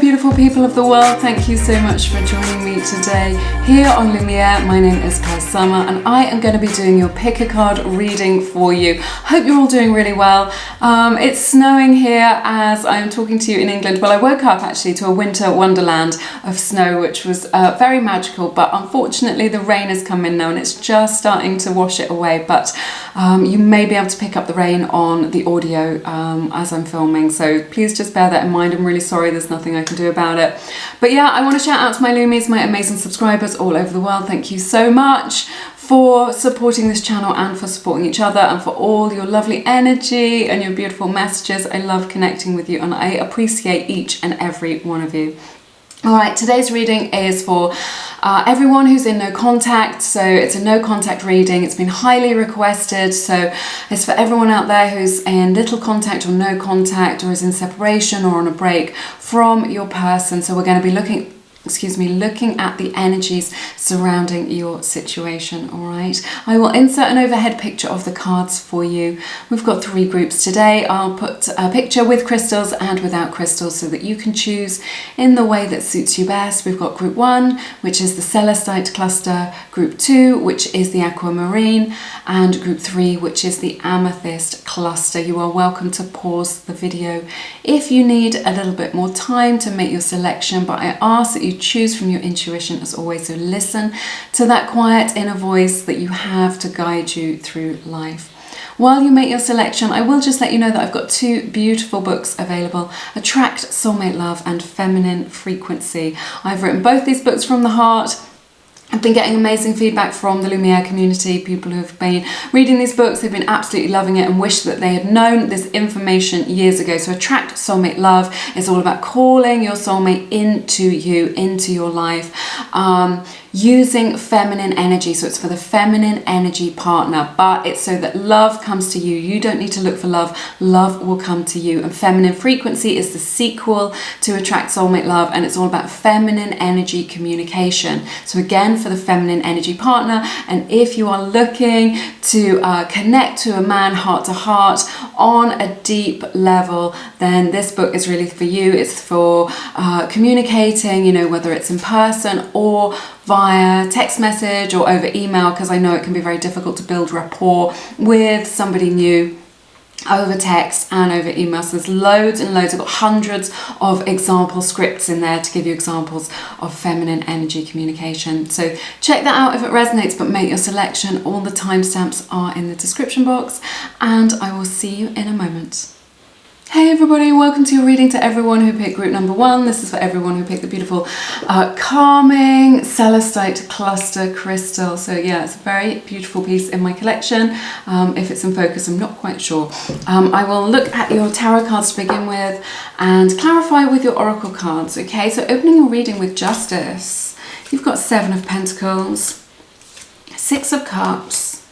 beautiful people of the world, thank you so much for joining me today here on Lumiere. My name is Clair and I am going to be doing your pick a card reading for you. Hope you're all doing really well. It's snowing here as I'm talking to you in England. Well, I woke up actually to a winter wonderland of snow, which was very magical, but unfortunately the rain has come in now and it's just starting to wash it away. But you may be able to pick up the rain on the audio as I'm filming, so please just bear that in mind. I'm really sorry, there's nothing I can do about it. But yeah, I want to shout out to my Loomies, my amazing subscribers all over the world. Thank you so much for supporting this channel and for supporting each other and for all your lovely energy and your beautiful messages. I love connecting with you and I appreciate each and every one of you. All right, today's reading is for everyone who's in no contact. So it's a no contact reading. It's been highly requested. So it's for everyone out there who's in little contact or no contact, or is in separation or on a break from your person. So we're going to be looking at the energies surrounding your situation. All right, I will insert an overhead picture of the cards for you. We've got 3 groups today. I'll put a picture with crystals and without crystals so that you can choose in the way that suits you best. We've got group 1, which is the celestite cluster, group 2, which is the aquamarine, and group 3, which is the amethyst cluster. You are welcome to pause the video if you need a little bit more time to make your selection, but I ask that you choose from your intuition as always. So listen to that quiet inner voice that you have to guide you through life. While you make your selection, I will just let you know that I've got 2 beautiful books available: Attract Soulmate Love and Feminine Frequency. I've written both these books from the heart. I've been getting amazing feedback from the Lumiere community. People who have been reading these books, they've been absolutely loving it and wish that they had known this information years ago. So Attract Soulmate Love is all about calling your soulmate into you, into your life, using feminine energy. So it's for the feminine energy partner, but it's so that love comes to you. You don't need to look for love. Love will come to you. And Feminine Frequency is the sequel to Attract Soulmate Love, and it's all about feminine energy communication. So again, for the feminine energy partner, and if you are looking to connect to a man heart to heart on a deep level, then this book is really for you. It's for communicating, you know, whether it's in person or via text message or over email, because I know it can be very difficult to build rapport with somebody new over text and over email. So there's loads and loads. I've got hundreds of example scripts in there to give you examples of feminine energy communication. So check that out if it resonates, but make your selection. All the timestamps are in the description box, and I will see you in a moment. Hey everybody, welcome to your reading. To everyone who picked group number 1, this is for everyone who picked the beautiful calming celestite cluster crystal. So yeah, it's a very beautiful piece in my collection. If it's in focus, I'm not quite sure. I will look at your tarot cards to begin with and clarify with your oracle cards. Okay, so opening your reading with Justice, you've got 7 of Pentacles, 6 of Cups,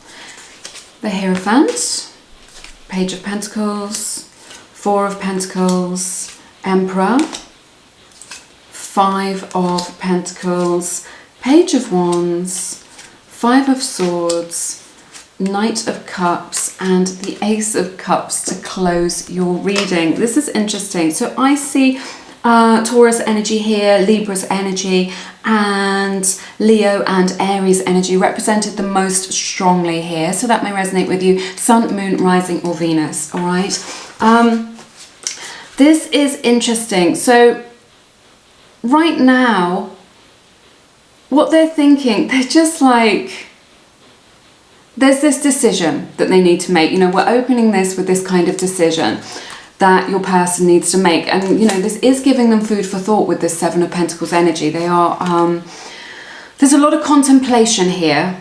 the Hierophant, Page of Pentacles, 4 of Pentacles, Emperor, 5 of Pentacles, Page of Wands, 5 of Swords, Knight of Cups, and the Ace of Cups to close your reading. This is interesting. So I see Taurus energy here, Libra's energy, and Leo and Aries energy represented the most strongly here. So that may resonate with you. Sun, Moon, Rising, or Venus. All right. This is interesting. So right now, what they're thinking, they're just like, there's this decision that they need to make. You know, we're opening this with this kind of decision that your person needs to make. And, you know, this is giving them food for thought with this 7 of Pentacles energy. They are, there's a lot of contemplation here.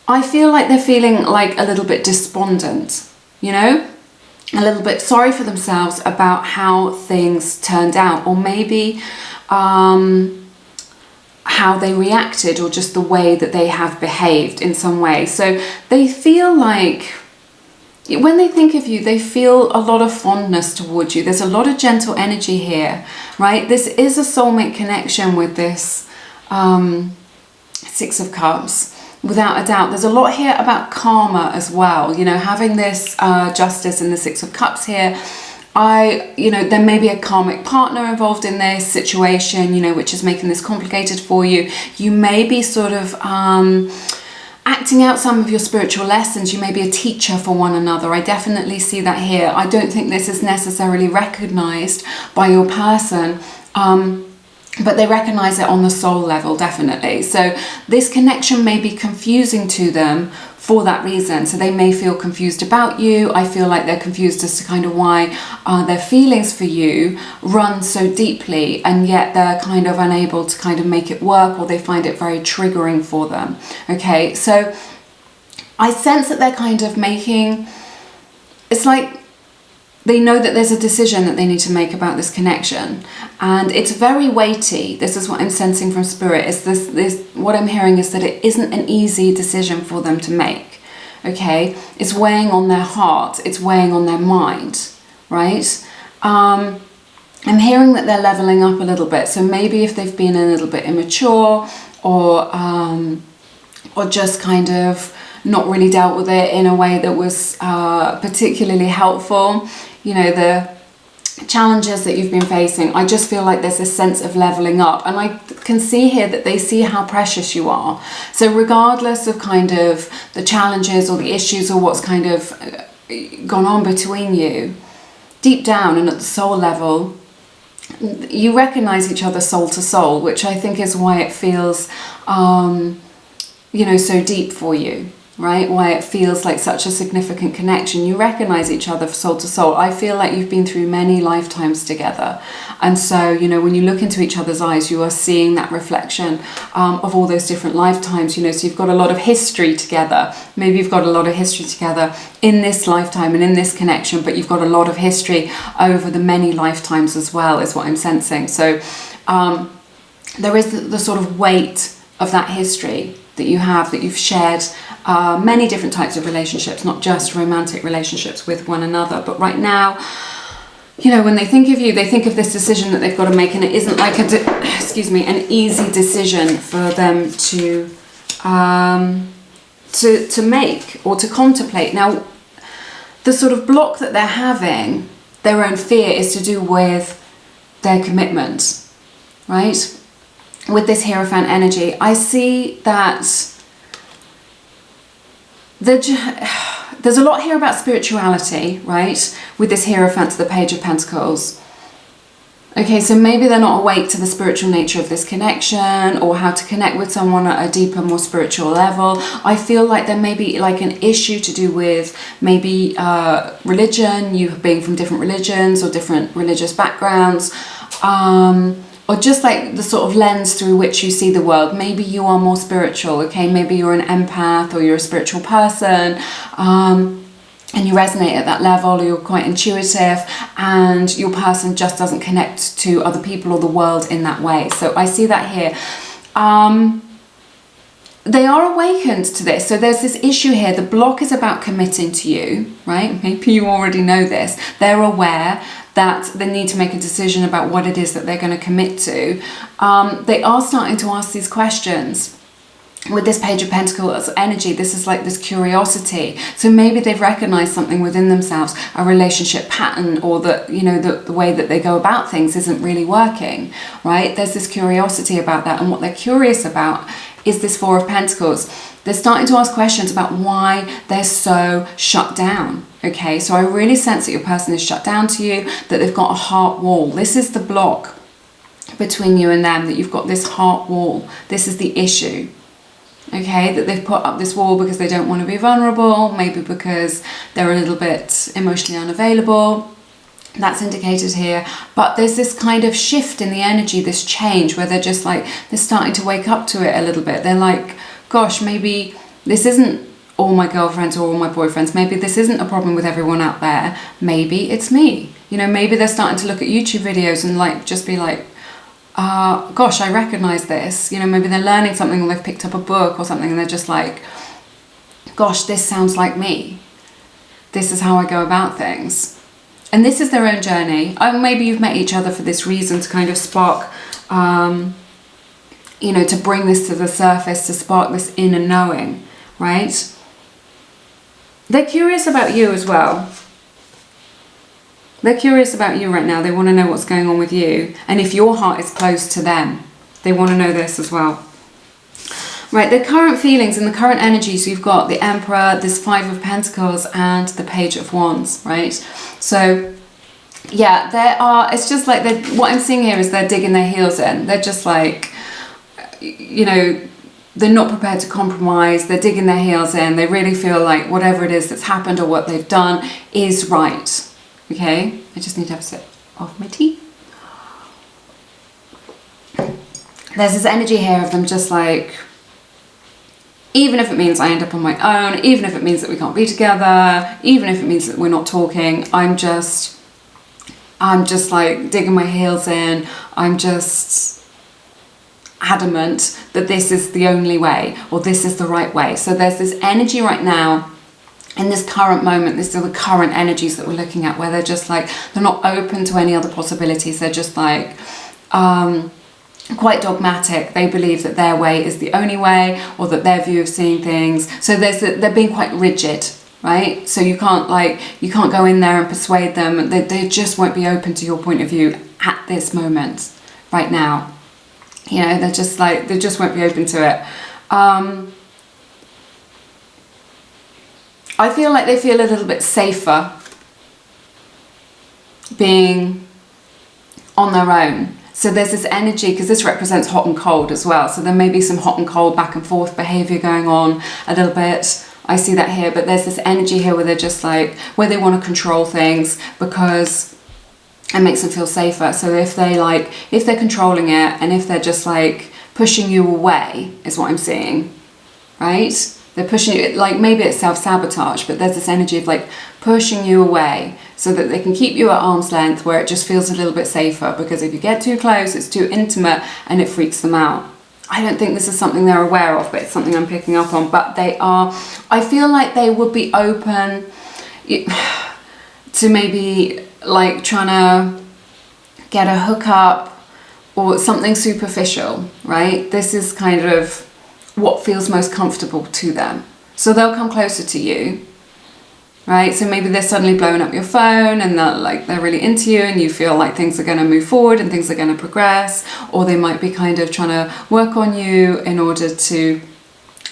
I feel like they're feeling like a little bit despondent, you know? A little bit sorry for themselves about how things turned out, or maybe how they reacted, or just the way that they have behaved in some way. So they feel like, when they think of you, they feel a lot of fondness towards you. There's a lot of gentle energy here, right? This is a soulmate connection with this 6 of Cups. Without a doubt. There's a lot here about karma as well, you know, having this Justice and the 6 of Cups here there may be a karmic partner involved in this situation, which is making this complicated for you. You may be sort of acting out some of your spiritual lessons. You may be a teacher for one another. I definitely see that here. I don't think this is necessarily recognized by your person, but they recognize it on the soul level, definitely. So this connection may be confusing to them for that reason. So they may feel confused about you. I feel like they're confused as to kind of why their feelings for you run so deeply, and yet they're kind of unable to kind of make it work, or they find it very triggering for them. Okay, so I sense that they're kind of making, it's like they know that there's a decision that they need to make about this connection, and it's very weighty. This is what I'm sensing from spirit. Is this what I'm hearing is that it isn't an easy decision for them to make. Okay, it's weighing on their heart, it's weighing on their mind, right? I'm hearing that they're leveling up a little bit. So maybe if they've been a little bit immature, or just kind of not really dealt with it in a way that was particularly helpful, the challenges that you've been facing, I just feel like there's a sense of leveling up. And I can see here that they see how precious you are. So regardless of kind of the challenges or the issues or what's kind of gone on between you, deep down and at the soul level, you recognize each other soul to soul, which I think is why it feels so deep for you, right? Why it feels like such a significant connection. You recognize each other soul to soul. I feel like you've been through many lifetimes together. And so, when you look into each other's eyes, you are seeing that reflection of all those different lifetimes, so you've got a lot of history together. Maybe you've got a lot of history together in this lifetime and in this connection, but you've got a lot of history over the many lifetimes as well, is what I'm sensing. So there is the sort of weight of that history that you have, that you've shared many different types of relationships, not just romantic relationships with one another. But right now, when they think of you, they think of this decision that they've got to make, and it isn't like an easy decision for them to make or to contemplate. Now, the sort of block that they're having, their own fear, is to do with their commitment, right? With this Hierophant energy, I see that there's a lot here about spirituality, right? With this Hierophant to the Page of Pentacles. Okay, so maybe they're not awake to the spiritual nature of this connection, or how to connect with someone at a deeper, more spiritual level. I feel like there may be like an issue to do with maybe religion, you being from different religions or different religious backgrounds. Or just like the sort of lens through which you see the world. Maybe you are more spiritual, okay? Maybe you're an empath, or you're a spiritual person, and you resonate at that level, or you're quite intuitive, and your person just doesn't connect to other people or the world in that way. So I see that here. They are awakened to this. So there's this issue here. The block is about committing to you, right? Maybe you already know this. They're aware that they need to make a decision about what it is that they're going to commit to. They are starting to ask these questions. With this Page of Pentacles energy, this is like this curiosity. So maybe they've recognized something within themselves, a relationship pattern, or that, the way that they go about things isn't really working, right? There's this curiosity about that. And what they're curious about is this Four of Pentacles. They're starting to ask questions about why they're so shut down. Okay, so I really sense that your person is shut down to you, that they've got a heart wall. This is the block between you and them, that you've got this heart wall. This is the issue. Okay, that they've put up this wall because they don't want to be vulnerable, maybe because they're a little bit emotionally unavailable. That's indicated here. But there's this kind of shift in the energy, this change, where they're just like, they're starting to wake up to it a little bit. They're like, gosh, maybe this isn't all my girlfriends or all my boyfriends. Maybe this isn't a problem with everyone out there. Maybe it's me. Maybe they're starting to look at YouTube videos and like just be like, gosh, I recognize this. Maybe they're learning something, or they've picked up a book or something, and they're just like, gosh, this sounds like me. This is how I go about things. And this is their own journey. Maybe you've met each other for this reason, to kind of spark, to bring this to the surface, to spark this inner knowing, right? They're curious about you as well. They're curious about you right now. They want to know what's going on with you. And if your heart is close to them, they want to know this as well. Right, the current feelings and the current energies, you've got the Emperor, this Five of Pentacles, and the Page of Wands, right? So, yeah, it's just like, what I'm seeing here is they're digging their heels in. They're just like, you know, they're not prepared to compromise. They're digging their heels in. They really feel like whatever it is that's happened or what they've done is right. Okay, I just need to have a sip of my tea. There's this energy here of them just like, even if it means I end up on my own, even if it means that we can't be together, even if it means that we're not talking, I'm just like digging my heels in. I'm just adamant that this is the only way, or this is the right way. So there's this energy right now in this current moment. These are the current energies that we're looking at, where they're just like, they're not open to any other possibilities. They're just like quite dogmatic. They believe that their way is the only way, or that their view of seeing things. So they're being quite rigid, right? So you can't go in there and persuade them. They just won't be open to your point of view at this moment, right now. You know, they're just like, they just won't be open to it. I feel like they feel a little bit safer being on their own. So there's this energy, because this represents hot and cold as well. So there may be some hot and cold back and forth behavior going on a little bit. I see that here, but there's this energy here where they're just like, where they want to control things because it makes them feel safer. So if they're controlling it, and if they're just like pushing you away, is what I'm seeing, right? They're pushing you, like maybe it's self-sabotage, but there's this energy of like pushing you away so that they can keep you at arm's length, where it just feels a little bit safer, because if you get too close, it's too intimate and it freaks them out. I don't think this is something they're aware of, but it's something I'm picking up on. But they are, I feel like they would be open to maybe like trying to get a hookup or something superficial, right? This is kind of what feels most comfortable to them. So they'll come closer to you, right? So maybe they're suddenly blowing up your phone and they're really into you, and you feel like things are going to move forward and things are going to progress, or they might be kind of trying to work on you in order to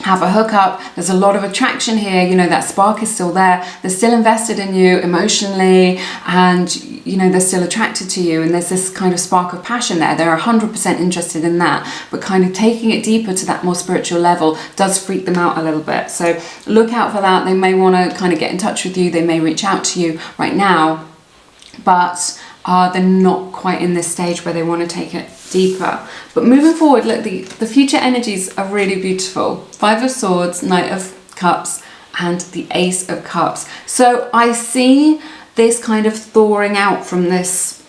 have a hookup. There's a lot of attraction here, you know, that spark is still there. They're still invested in you emotionally, and you know, they're still attracted to you, and there's this kind of spark of passion there. They're 100% interested in that, but kind of taking it deeper to that more spiritual level does freak them out a little bit. So look out for that. They may want to kind of get in touch with you. They may reach out to you right now, but they're not quite in this stage where they want to take it deeper. But moving forward, look, the future energies are really beautiful. Five of Swords, Knight of Cups, and the Ace of Cups. So I see this kind of thawing out from this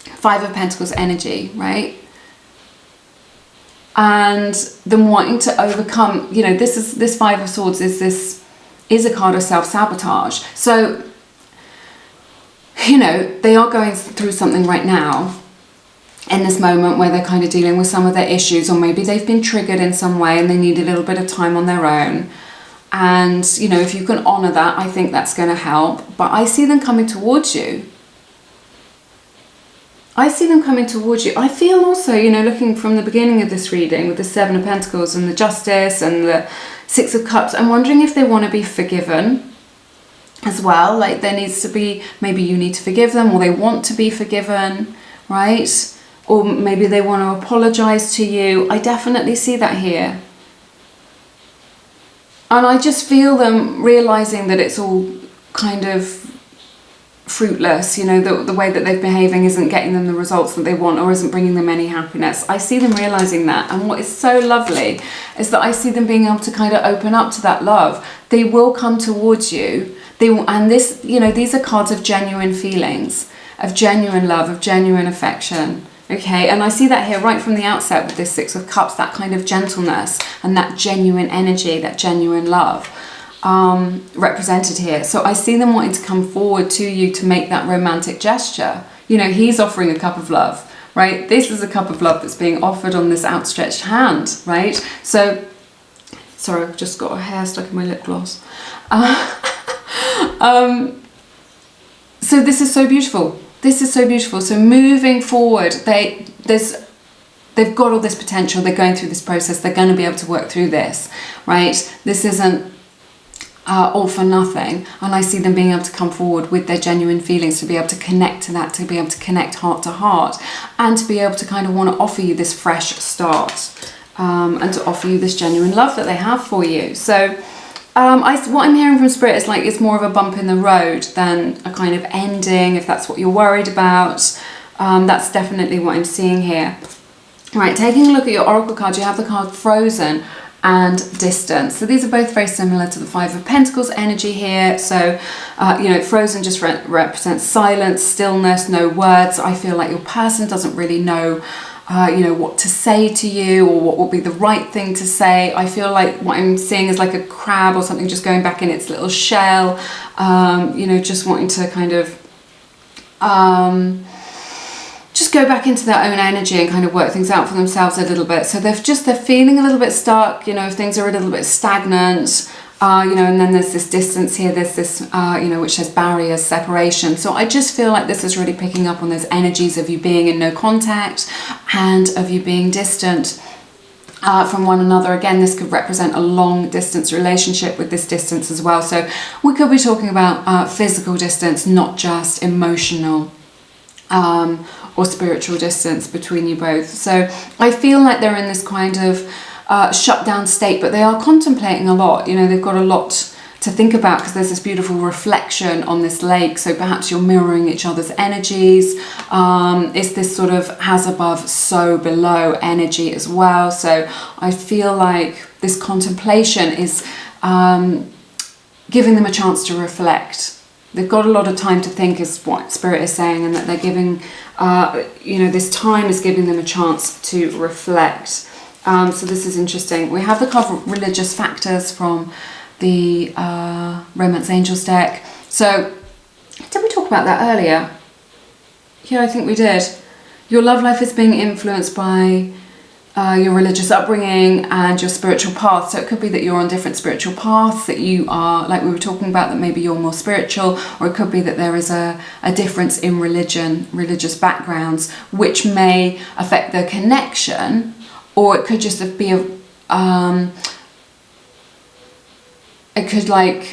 Five of Pentacles energy, right? And them wanting to overcome, you know, this Five of Swords is a card of self-sabotage. So, you know, they are going through something right now in this moment where they're kind of dealing with some of their issues, or maybe they've been triggered in some way and they need a little bit of time on their own. And, you know, if you can honor that, I think that's going to help. But I see them coming towards you. I see them coming towards you. I feel also, you know, looking from the beginning of this reading with the Seven of Pentacles and the Justice and the Six of Cups, I'm wondering if they want to be forgiven as well. Like there needs to be, maybe you need to forgive them, or they want to be forgiven, right? Or maybe they want to apologize to you. I definitely see that here. And I just feel them realizing that it's all kind of fruitless, you know, the way that they're behaving isn't getting them the results that they want, or isn't bringing them any happiness. I see them realizing that. And what is so lovely is that I see them being able to kind of open up to that love. They will come towards you. They will, and this, you know, these are cards of genuine feelings, of genuine love, of genuine affection. Okay, and I see that here right from the outset with this Six of Cups, that kind of gentleness and that genuine energy, that genuine love represented here. So I see them wanting to come forward to you to make that romantic gesture. You know, he's offering a cup of love, right? This is a cup of love that's being offered on this outstretched hand, right? So, sorry, I've just got a hair stuck in my lip gloss. So this is so beautiful. This is so beautiful. So moving forward, they've got all this potential. They're going through this process. They're going to be able to work through this, right? This isn't all for nothing. And I see them being able to come forward with their genuine feelings, to be able to connect to that, to be able to connect heart to heart, and to be able to kind of want to offer you this fresh start, and to offer you this genuine love that they have for you. So what I'm hearing from Spirit is like it's more of a bump in the road than a kind of ending, if that's what you're worried about. That's definitely what I'm seeing here. Right, taking a look at your Oracle card, you have the card Frozen and Distance. So these are both very similar to the Five of Pentacles energy here. So, Frozen just represents silence, stillness, no words. I feel like your person doesn't really know what to say to you, or what will be the right thing to say. I feel like what I'm seeing is like a crab or something just going back in its little shell, just wanting to kind of just go back into their own energy and kind of work things out for themselves a little bit. So they're feeling a little bit stuck, if things are a little bit stagnant, and then there's this distance here, there's this, which says barriers, separation. So I just feel like this is really picking up on those energies of you being in no contact and of you being distant from one another. Again, this could represent a long distance relationship with this distance as well. So we could be talking about physical distance, not just emotional or spiritual distance between you both. So I feel like they're in this kind of shut down state, but they are contemplating a lot. They've got a lot to think about because there's this beautiful reflection on this lake. So perhaps you're mirroring each other's energies. It's this sort of as above, so below energy as well. So I feel like this contemplation is giving them a chance to reflect. They've got a lot of time to think, is what Spirit is saying, and that they're giving, this time is giving them a chance to reflect. So this is interesting. We have the card of religious factors from the Romance Angels deck. So did we talk about that earlier? Yeah, I think we did. Your love life is being influenced by your religious upbringing and your spiritual path. So it could be that you're on different spiritual paths, that you are, like we were talking about, that maybe you're more spiritual, or it could be that there is a difference in religious backgrounds, which may affect the connection, or it could just be it could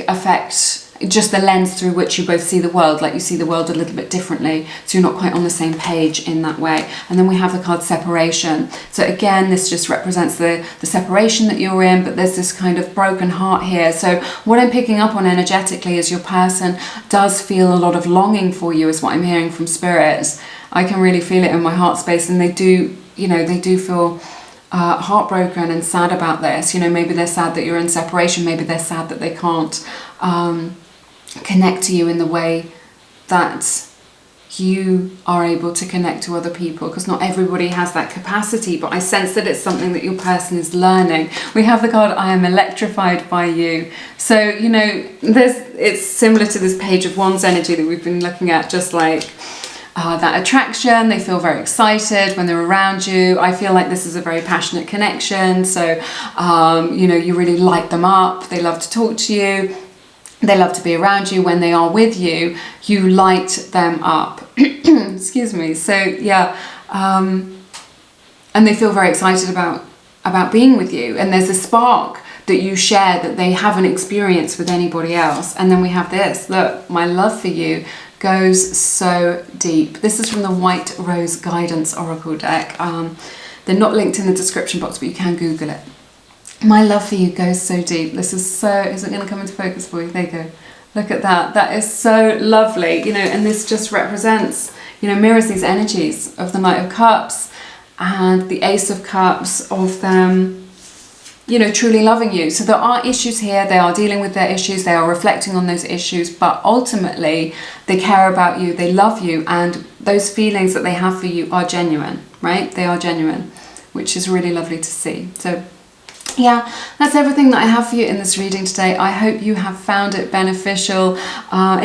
affect just the lens through which you both see the world, like you see the world a little bit differently, so you're not quite on the same page in that way. And then we have the card Separation. So again, this just represents the separation that you're in, but there's this kind of broken heart here. So what I'm picking up on energetically is your person does feel a lot of longing for you, is what I'm hearing from Spirit. I can really feel it in my heart space, and they do feel heartbroken and sad about this. Maybe they're sad that you're in separation, maybe they're sad that they can't connect to you in the way that you are able to connect to other people, because not everybody has that capacity, but I sense that it's something that your person is learning. We have the card I am electrified by you. So it's similar to this Page of Wands energy that we've been looking at, just like that attraction. They feel very excited when they're around you. I feel like this is a very passionate connection. So, you really light them up. They love to talk to you. They love to be around you. When they are with you, you light them up. Excuse me. So, yeah. And they feel very excited about being with you. And there's a spark that you share that they haven't experienced with anybody else. And then we have this. Look, my love for you goes so deep. This is from the White Rose Guidance Oracle deck. They're not linked in the description box, but you can Google it. My love for you goes so deep. This is so, is it going to come into focus for you? There you go. Look at that. That is so lovely. And this just represents, mirrors these energies of the Knight of Cups and the Ace of Cups, of them truly loving you. So there are issues here. They are dealing with their issues. They are reflecting on those issues, but ultimately they care about you. They love you, and those feelings that they have for you are genuine, right? They are genuine, which is really lovely to see. So yeah, that's everything that I have for you in this reading today. I hope you have found it beneficial. It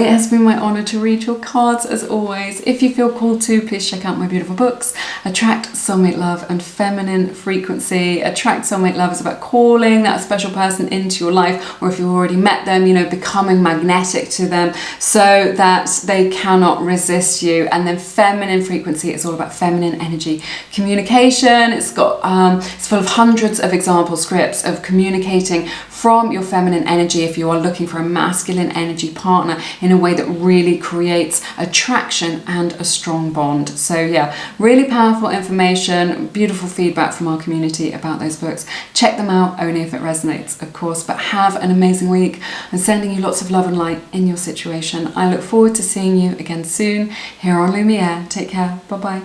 has been my honour to read your cards as always. If you feel called to, please check out my beautiful books, Attract Soulmate Love and Feminine Frequency. Attract Soulmate Love is about calling that special person into your life, or if you've already met them, you know, becoming magnetic to them so that they cannot resist you. And then Feminine Frequency is all about feminine energy communication. It's got it's full of hundreds of example scripts of communicating from your feminine energy if you are looking for a masculine energy partner in a way that really creates attraction and a strong bond. So yeah, really powerful information, beautiful feedback from our community about those books. Check them out only if it resonates, of course, but have an amazing week. I'm sending you lots of love and light in your situation. I look forward to seeing you again soon here on Lumiere. Take care. Bye-bye.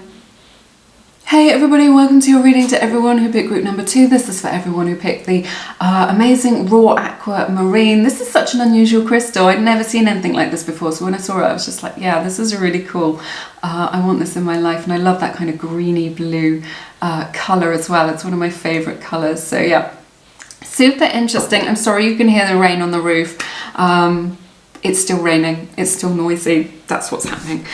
Hey everybody, welcome to your reading to everyone who picked group number 2. This is for everyone who picked the amazing raw aquamarine. This is such an unusual crystal. I'd never seen anything like this before, so when I saw it I was just like, yeah, this is really cool. I want this in my life, and I love that kind of greeny blue colour as well. It's one of my favourite colours, so yeah, super interesting. I'm sorry you can hear the rain on the roof. It's still raining, it's still noisy, that's what's happening,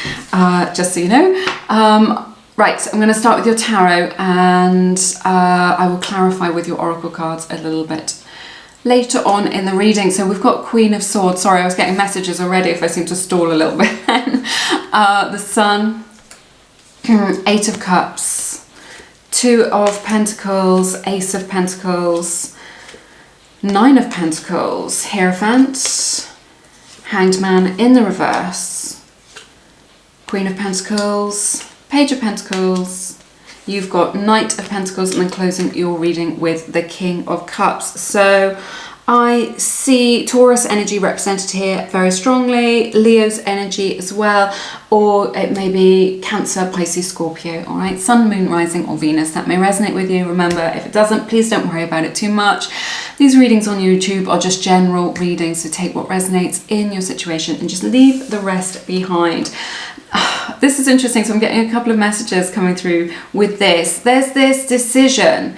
just so you know. Right, so I'm going to start with your tarot, and I will clarify with your oracle cards a little bit later on in the reading. So we've got Queen of Swords. Sorry, I was getting messages already if I seem to stall a little bit. The Sun, Eight of Cups, Two of Pentacles, Ace of Pentacles, Nine of Pentacles, Hierophant, Hanged Man in the reverse, Queen of Pentacles, Page of Pentacles, you've got Knight of Pentacles, and then closing your reading with the King of Cups. So I see Taurus energy represented here very strongly, Leo's energy as well, or it may be Cancer, Pisces, Scorpio, all right? Sun, Moon, Rising, or Venus. That may resonate with you. Remember, if it doesn't, please don't worry about it too much. These readings on YouTube are just general readings, so take what resonates in your situation and just leave the rest behind. This is interesting. So I'm getting a couple of messages coming through with this. There's this decision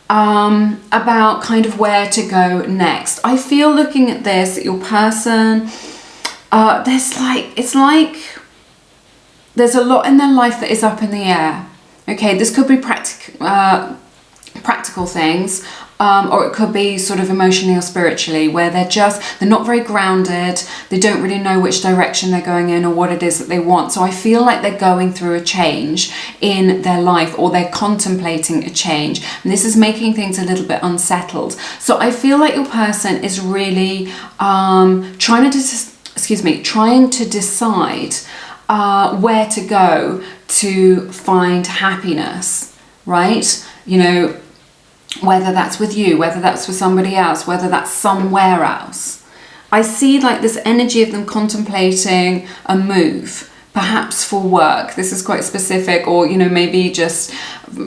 about kind of where to go next. I feel looking at this, that your person, it's like there's a lot in their life that is up in the air. Okay, this could be practical things, or it could be sort of emotionally or spiritually, where they're not very grounded, they don't really know which direction they're going in or what it is that they want. So I feel like they're going through a change in their life, or they're contemplating a change, and this is making things a little bit unsettled. So I feel like your person is really trying to decide where to go to find happiness, right? You know, whether that's with you, whether that's with somebody else, whether that's somewhere else. I see like this energy of them contemplating a move, perhaps for work. This is quite specific, or, you know, maybe just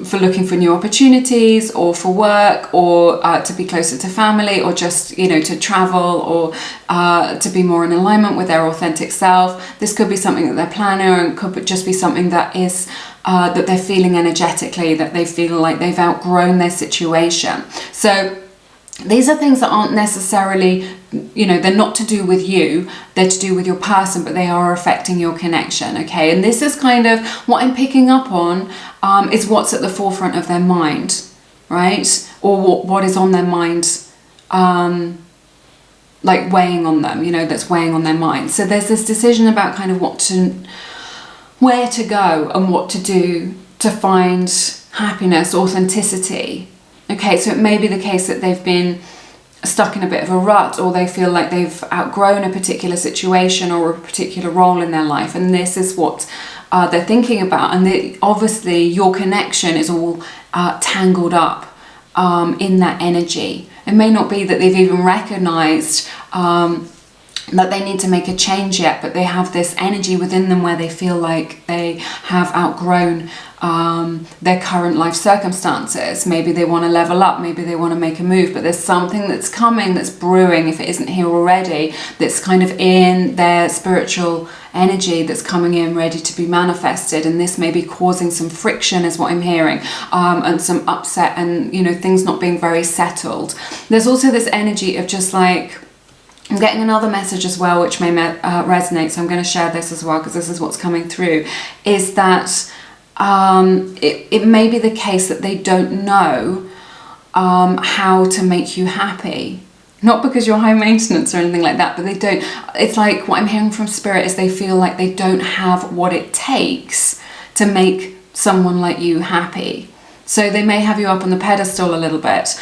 for looking for new opportunities, or for work, or to be closer to family, or just, you know, to travel, or to be more in alignment with their authentic self. This could be something that they're planning, or it could just be something that is that they're feeling energetically, that they feel like they've outgrown their situation. So these are things that aren't necessarily, you know, they're not to do with you, they're to do with your person, but they are affecting your connection, okay? And this is kind of what I'm picking up on, is what's at the forefront of their mind, right? Or what is on their mind, like weighing on them, you know, that's weighing on their mind. So there's this decision about kind of where to go and what to do to find happiness, authenticity. Okay, so it may be the case that they've been stuck in a bit of a rut, or they feel like they've outgrown a particular situation or a particular role in their life, and this is what they're thinking about. And obviously your connection is all tangled up in that energy. It may not be that they've even recognized that they need to make a change yet, but they have this energy within them where they feel like they have outgrown their current life circumstances. Maybe they want to level up, maybe they want to make a move, but there's something that's coming, that's brewing, if it isn't here already, that's kind of in their spiritual energy, that's coming in ready to be manifested. And this may be causing some friction, is what I'm hearing, and some upset, and you know, things not being very settled. There's also this energy of just like, I'm getting another message as well, which may resonate, so I'm going to share this as well, because this is what's coming through, is that it may be the case that they don't know how to make you happy. Not because you're high maintenance or anything like that, but they don't. It's like, what I'm hearing from Spirit is they feel like they don't have what it takes to make someone like you happy. So they may have you up on the pedestal a little bit.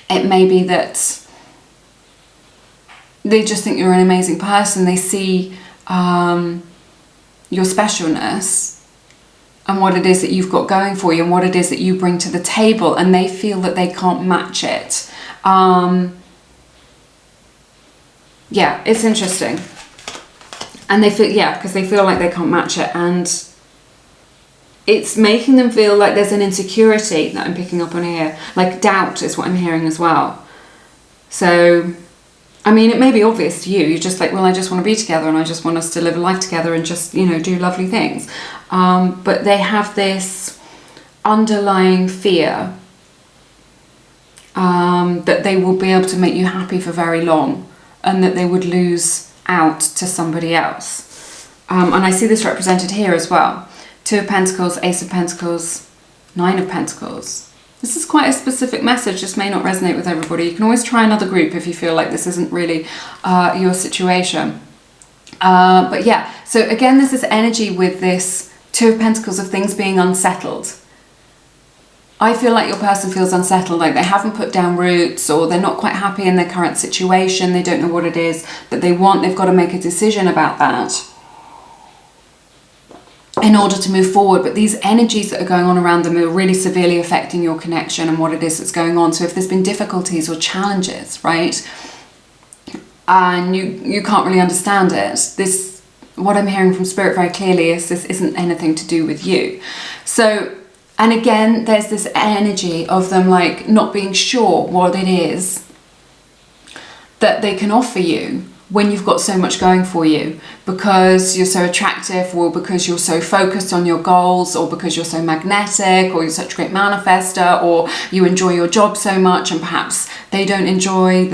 It may be that they just think you're an amazing person. They see your specialness and what it is that you've got going for you and what it is that you bring to the table, and they feel that they can't match it. Yeah, it's interesting. And they feel, yeah, because they feel like they can't match it, and it's making them feel like there's an insecurity that I'm picking up on here. Like doubt is what I'm hearing as well. So I mean, it may be obvious to you. You're just like, well, I just want to be together and I just want us to live a life together and just, you know, do lovely things. But they have this underlying fear that they will be able to make you happy for very long, and that they would lose out to somebody else. And I see this represented here as well. 2 of Pentacles, Ace of Pentacles, 9 of Pentacles. This is quite a specific message. This may not resonate with everybody. You can always try another group if you feel like this isn't really your situation. But yeah, so again, there's this energy with this 2 of Pentacles of things being unsettled. I feel like your person feels unsettled, like they haven't put down roots, or they're not quite happy in their current situation. They don't know what it is that they want. They've got to make a decision about that in order to move forward. But these energies that are going on around them are really severely affecting your connection and what it is that's going on. So if there's been difficulties or challenges, right, and you can't really understand it, this, what I'm hearing from Spirit very clearly is this isn't anything to do with you. So, and again, there's this energy of them like not being sure what it is that they can offer you when you've got so much going for you, because you're so attractive, or because you're so focused on your goals, or because you're so magnetic, or you're such a great manifester, or you enjoy your job so much, and perhaps they don't enjoy,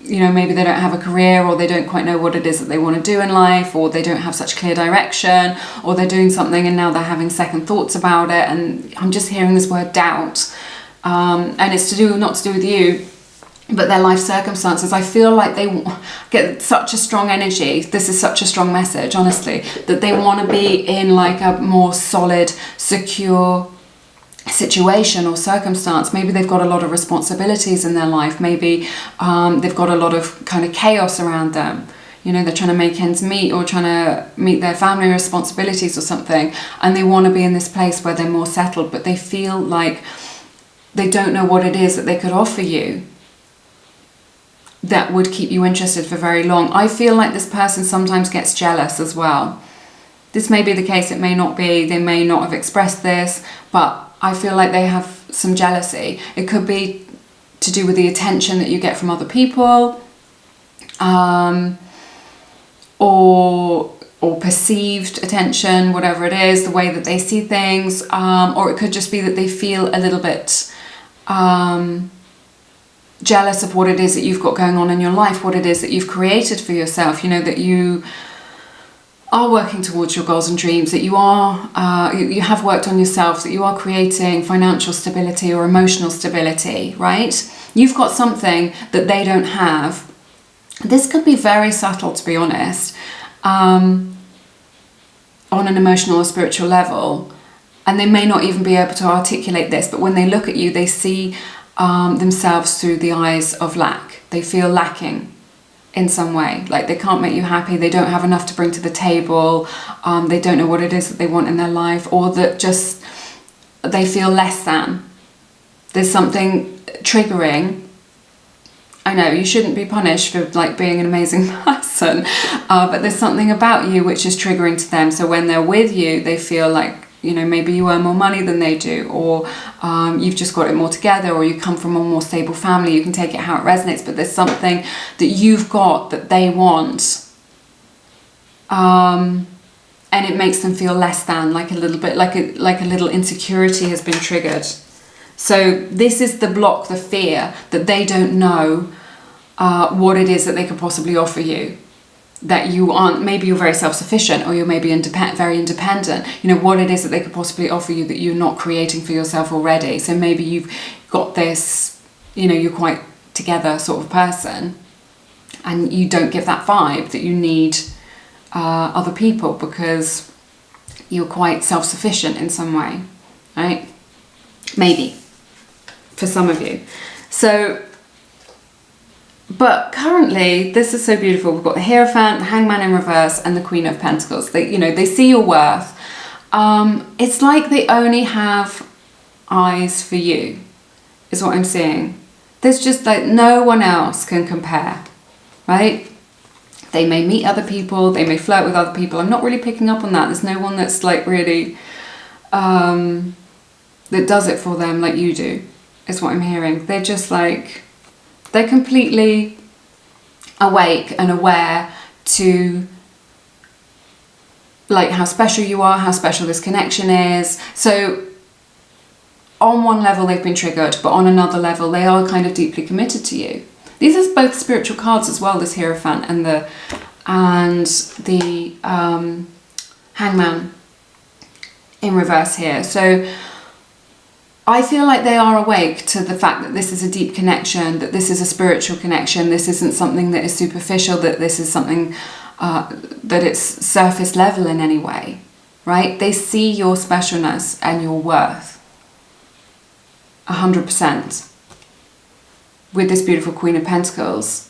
you know, maybe they don't have a career, or they don't quite know what it is that they want to do in life, or they don't have such clear direction, or they're doing something and now they're having second thoughts about it. And I'm just hearing this word doubt, and it's not to do with you, but their life circumstances. I feel like they get such a strong energy. This is such a strong message, honestly, that they want to be in like a more solid, secure situation or circumstance. Maybe they've got a lot of responsibilities in their life. Maybe they've got a lot of kind of chaos around them. You know, they're trying to make ends meet, or trying to meet their family responsibilities or something. And they want to be in this place where they're more settled, but they feel like they don't know what it is that they could offer you that would keep you interested for very long. I feel like this person sometimes gets jealous as well. This may be the case, it may not be. They may not have expressed this, but I feel like they have some jealousy. It could be to do with the attention that you get from other people, or perceived attention, whatever it is, the way that they see things, or it could just be that they feel a little bit jealous of what it is that you've got going on in your life, what it is that you've created for yourself, you know, that you are working towards your goals and dreams, that you are, you have worked on yourself, that you are creating financial stability or emotional stability, right? You've got something that they don't have. This could be very subtle, to be honest, on an emotional or spiritual level, and they may not even be able to articulate this, but when they look at you, they see themselves through the eyes of lack. They feel lacking in some way, like they can't make you happy, they don't have enough to bring to the table, they don't know what it is that they want in their life, or that just they feel less than. There's something triggering I know you shouldn't be punished for like being an amazing person, but there's something about you which is triggering to them. So when they're with you, they feel like, you know, maybe you earn more money than they do, or you've just got it more together, or you come from a more stable family. You can take it how it resonates, but there's something that you've got that they want, and it makes them feel less than, like a little bit, like a little insecurity has been triggered. So this is the block, the fear that they don't know what it is that they could possibly offer you. That you aren't, maybe you're very self-sufficient, or you're maybe very independent. You know, what it is that they could possibly offer you that you're not creating for yourself already. So maybe you've got this, you know, you're quite together sort of person, and you don't give that vibe that you need other people because you're quite self-sufficient in some way, right? Maybe. For some of you. So, but currently, this is so beautiful. We've got the Hierophant, the Hangman in reverse, and the Queen of Pentacles. They, you know, they see your worth. It's like they only have eyes for you, is what I'm seeing. There's just like no one else can compare, right? They may meet other people, they may flirt with other people. I'm not really picking up on that. There's no one that's like really, that does it for them like you do. Is what I'm hearing. They're just like, they're completely awake and aware to like how special you are, how special this connection is. So on one level they've been triggered, but on another level they are kind of deeply committed to you. These are both spiritual cards as well, this Hierophant and the Hangman in reverse here. So I feel like they are awake to the fact that this is a deep connection, that this is a spiritual connection, this isn't something that is superficial, that this is something that it's surface level in any way, right? They see your specialness and your worth 100% with this beautiful Queen of Pentacles.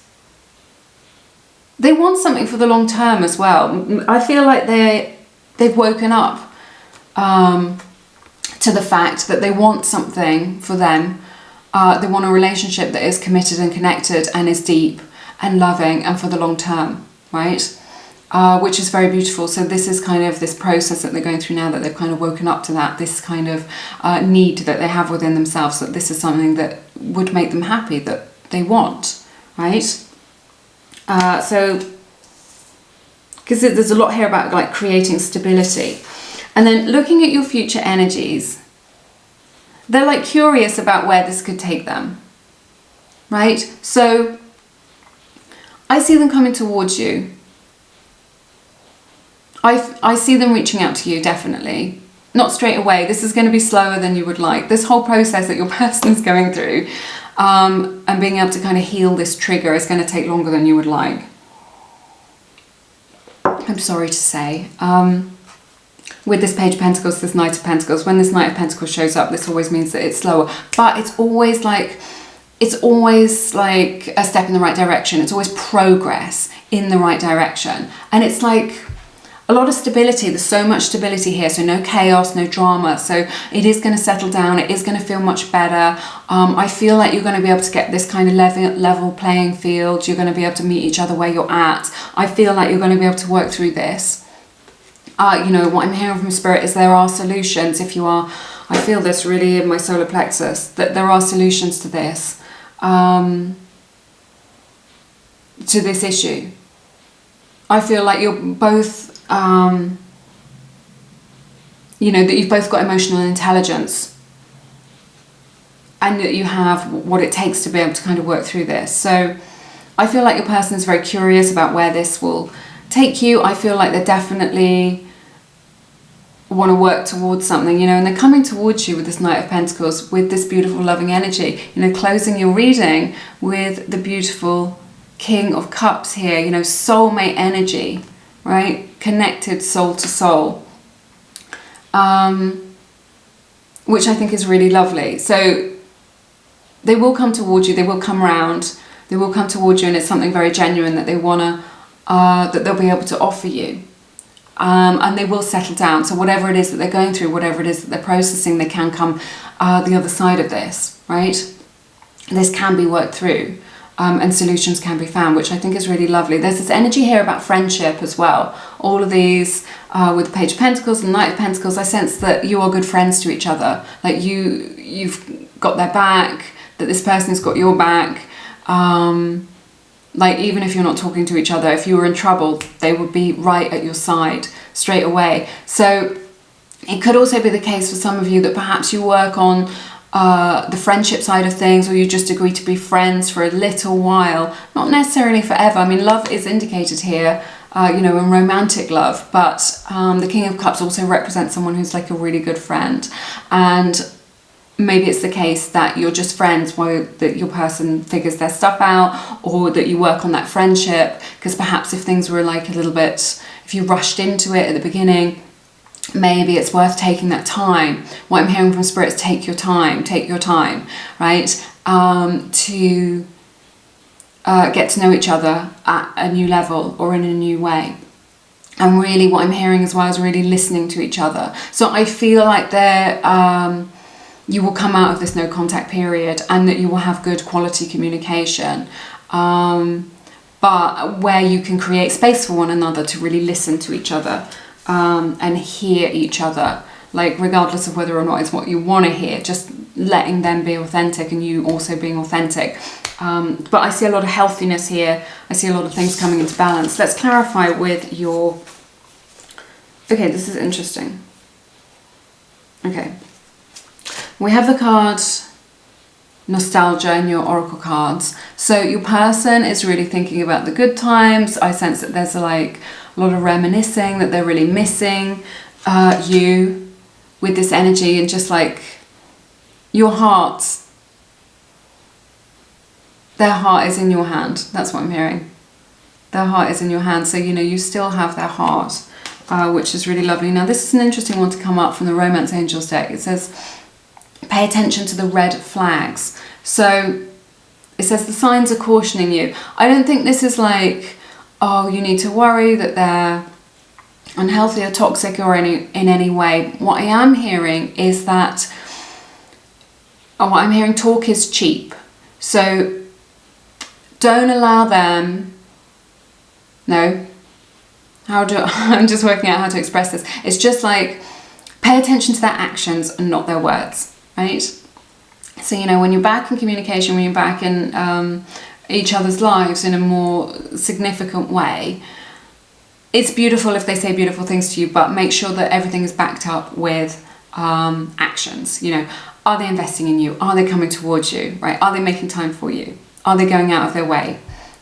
They want something for the long term as well. I feel like they've woken up to the fact that they want something for them. They want a relationship that is committed and connected and is deep and loving and for the long term, right? Which is very beautiful. So this is kind of this process that they're going through now, that they've kind of woken up to that, this kind of need that they have within themselves, that this is something that would make them happy, that they want, right? So, because there's a lot here about like creating stability. And then looking at your future energies, they're like curious about where this could take them, right? So I see them coming towards you. I see them reaching out to you, definitely. Not straight away. This is going to be slower than you would like. This whole process that your person is going through and being able to kind of heal this trigger is going to take longer than you would like. I'm sorry to say. With this Page of Pentacles, this Knight of Pentacles, when this Knight of Pentacles shows up, this always means that it's slower. But it's always like a step in the right direction. It's always progress in the right direction. And it's like a lot of stability. There's so much stability here. So no chaos, no drama. So it is going to settle down. It is going to feel much better. I feel like you're going to be able to get this kind of level playing field. You're going to be able to meet each other where you're at. I feel like you're going to be able to work through this. You know, what I'm hearing from Spirit is there are solutions. If you are, I feel this really in my solar plexus, that there are solutions to this, issue. I feel like you're both, you know, that you've both got emotional intelligence and that you have what it takes to be able to kind of work through this. So I feel like your person is very curious about where this will take you. I feel like they're definitely want to work towards something, you know, and they're coming towards you with this Knight of Pentacles, with this beautiful loving energy, you know, closing your reading with the beautiful King of Cups here, you know, soulmate energy, right? Connected soul to soul, which I think is really lovely. So they will come towards you, they will come around, they will come towards you, and it's something very genuine that they want to, that they'll be able to offer you. And they will settle down. So whatever it is that they're going through, whatever it is that they're processing, they can come the other side of this, right? This can be worked through. and solutions can be found, which I think is really lovely. There's this energy here about friendship as well. All of these, with the Page of Pentacles and Knight of Pentacles, I sense that you are good friends to each other. Like you've got their back, that this person's got your back. Like even if you're not talking to each other, if you were in trouble, they would be right at your side straight away. So it could also be the case for some of you that perhaps you work on the friendship side of things, or you just agree to be friends for a little while, not necessarily forever. I mean, love is indicated here, you know, in romantic love, but the King of Cups also represents someone who's like a really good friend. And maybe it's the case that you're just friends while that your person figures their stuff out, or that you work on that friendship, because perhaps if things were like a little bit, if you rushed into it at the beginning, maybe it's worth taking that time. What I'm hearing from Spirit is take your time, right? To get to know each other at a new level or in a new way. And really what I'm hearing as well is really listening to each other. So I feel like you will come out of this no contact period and that you will have good quality communication. But where you can create space for one another to really listen to each other. And hear each other, like regardless of whether or not it's what you want to hear, just letting them be authentic and you also being authentic. But I see a lot of healthiness here. I see a lot of things coming into balance. Let's clarify with your... Okay, this is interesting. Okay. We have the card Nostalgia in your oracle cards. So your person is really thinking about the good times. I sense that there's like a lot of reminiscing, that they're really missing you with this energy, and just like your heart, their heart is in your hand. That's what I'm hearing. Their heart is in your hand. So, you know, you still have their heart, which is really lovely. Now, this is an interesting one to come up from the Romance Angels deck. It says, pay attention to the red flags. So it says the signs are cautioning you. I don't think this is like, oh, you need to worry that they're unhealthy or toxic or in any way. What I am hearing is that, what I'm hearing, talk is cheap. So don't allow them, I'm just working out how to express this. It's just like, pay attention to their actions and not their words, right? So, you know, when you're back in communication, when you're back in each other's lives in a more significant way, it's beautiful if they say beautiful things to you, but make sure that everything is backed up with actions. You know, are they investing in you? Are they coming towards you, right? Are they making time for you? Are they going out of their way,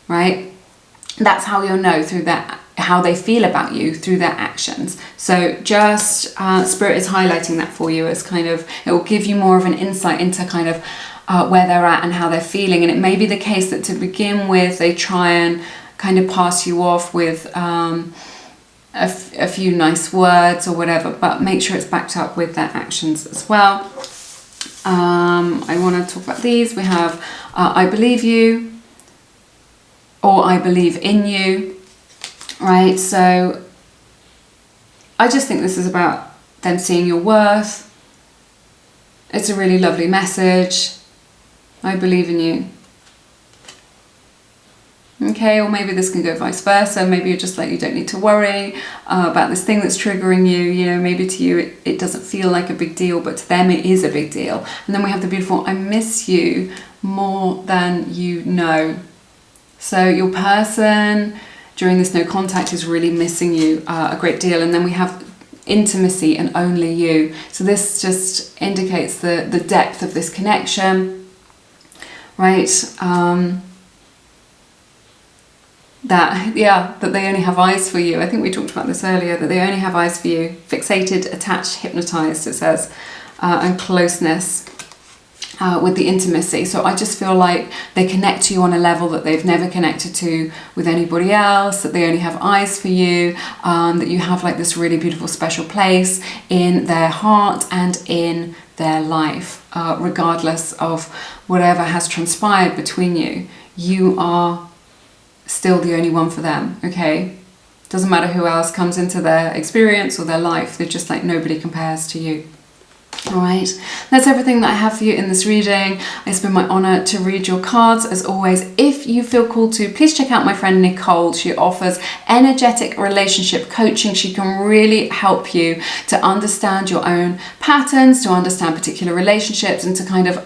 right? That's how you'll know through that, how they feel about you through their actions. So just Spirit is highlighting that for you as kind of, it will give you more of an insight into kind of where they're at and how they're feeling. And it may be the case that to begin with, they try and kind of pass you off with a few nice words or whatever, but make sure it's backed up with their actions as well. I want to talk about these. We have I believe you, or I believe in you, right? So I just think this is about them seeing your worth. It's a really lovely message. I believe in you. Okay, or maybe this can go vice versa. Maybe you're just like, you don't need to worry about this thing that's triggering you. You know, maybe to you it doesn't feel like a big deal, but to them it is a big deal. And then we have the beautiful, I miss you more than you know. So your person during this no contact is really missing you a great deal. And then we have intimacy and only you. So this just indicates the depth of this connection, right? That they only have eyes for you. I think we talked about this earlier, that they only have eyes for you. Fixated, attached, hypnotized, it says, and closeness with the intimacy. So I just feel like they connect to you on a level that they've never connected to with anybody else, that they only have eyes for you, that you have like this really beautiful special place in their heart and in their life, regardless of whatever has transpired between you. You are still the only one for them, okay? Doesn't matter who else comes into their experience or their life, they're just like, nobody compares to you. All right, that's everything that I have for you in this reading. It's been my honor to read your cards as always. If you feel called to, please check out my friend Nicole. She offers energetic relationship coaching. She can really help you to understand your own patterns, to understand particular relationships, and to kind of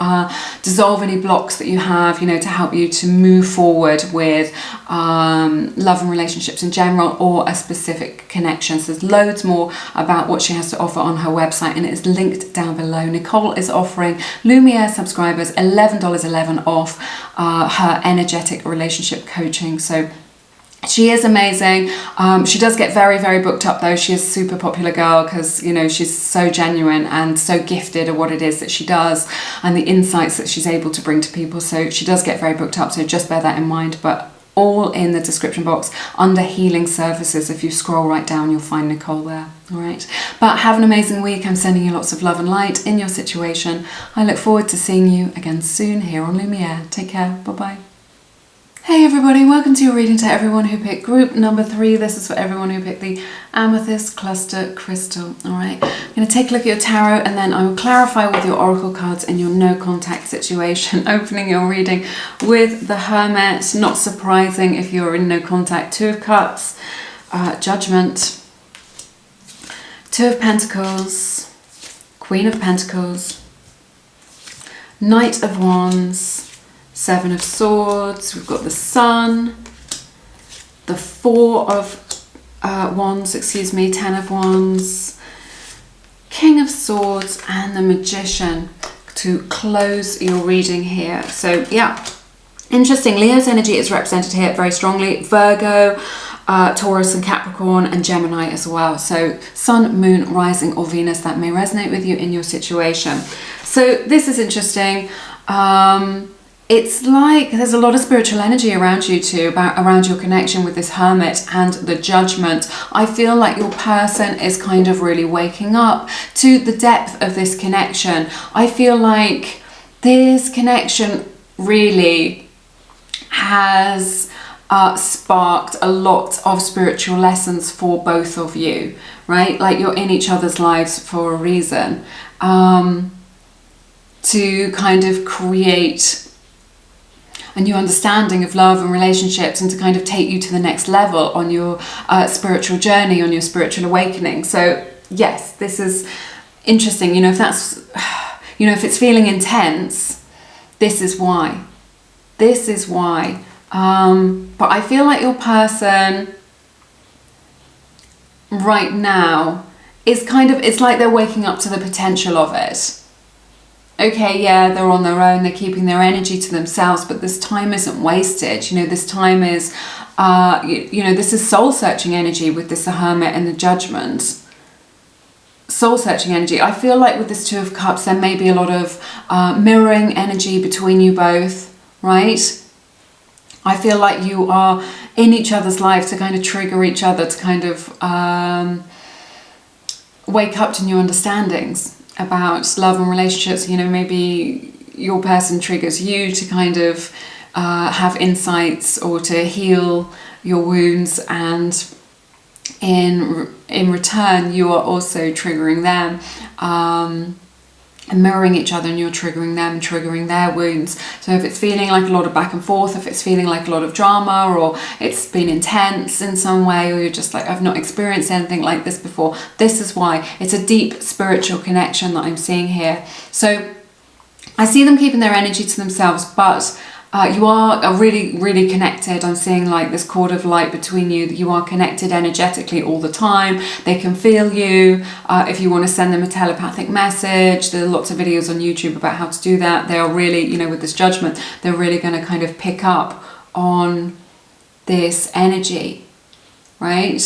dissolve any blocks that you have, you know, to help you to move forward with love and relationships in general, or a specific connection. So there's loads more about what she has to offer on her website, and it is linked down below. Nicole is offering Lumiere subscribers $11.11 off her energetic relationship coaching. So she is amazing. She does get very, very booked up though. She is a super popular girl because, you know, she's so genuine and so gifted at what it is that she does and the insights that she's able to bring to people. So she does get very booked up. So just bear that in mind. But all in the description box under healing services. If you scroll right down, you'll find Nicole there. All right. But have an amazing week. I'm sending you lots of love and light in your situation. I look forward to seeing you again soon here on Lumiere. Take care. Bye-bye. Hey everybody, welcome to your reading to everyone who picked group number 3. This is for everyone who picked the Amethyst Cluster Crystal. All right, I'm going to take a look at your tarot and then I will clarify with your oracle cards in your no contact situation. Opening your reading with the Hermit. Not surprising if you're in no contact. 2 of Cups, Judgment, 2 of Pentacles, Queen of Pentacles, Knight of Wands, 7 of Swords, we've got the Sun, the 4 of Wands, 10 of Wands, King of Swords, and the Magician to close your reading here. So yeah, interesting. Leo's energy is represented here very strongly. Virgo, Taurus and Capricorn, and Gemini as well. So Sun, Moon, Rising or Venus, that may resonate with you in your situation. So this is interesting. It's like there's a lot of spiritual energy around you too, around your connection with this Hermit and the Judgment. I feel like your person is kind of really waking up to the depth of this connection. I feel like this connection really has sparked a lot of spiritual lessons for both of you, right? Like you're in each other's lives for a reason, to kind of create a new understanding of love and relationships and to kind of take you to the next level on your spiritual journey, on your spiritual awakening. So yes, this is interesting. You know, if that's, you know, if it's feeling intense, this is why. This is why. But I feel like your person right now is kind of, it's like they're waking up to the potential of it. Okay, yeah, they're on their own, they're keeping their energy to themselves, but this time isn't wasted. You know, this time is, you know, this is soul-searching energy with this Hermit and the Judgment. Soul-searching energy. I feel like with this 2 of Cups, there may be a lot of mirroring energy between you both, right? I feel like you are in each other's lives to kind of trigger each other, to kind of wake up to new understandings about love and relationships. You know, maybe your person triggers you to kind of have insights or to heal your wounds, and in return you are also triggering them, and mirroring each other, and you're triggering them, triggering their wounds. So if it's feeling like a lot of back and forth, if it's feeling like a lot of drama, or it's been intense in some way, or you're just like, I've not experienced anything like this before, this is why. It's a deep spiritual connection that I'm seeing here. So I see them keeping their energy to themselves, but you are really, really connected. I'm seeing like this cord of light between you. You are connected energetically all the time. They can feel you. If you want to send them a telepathic message, there are lots of videos on YouTube about how to do that. They are really, you know, with this Judgment, they're really going to kind of pick up on this energy, right?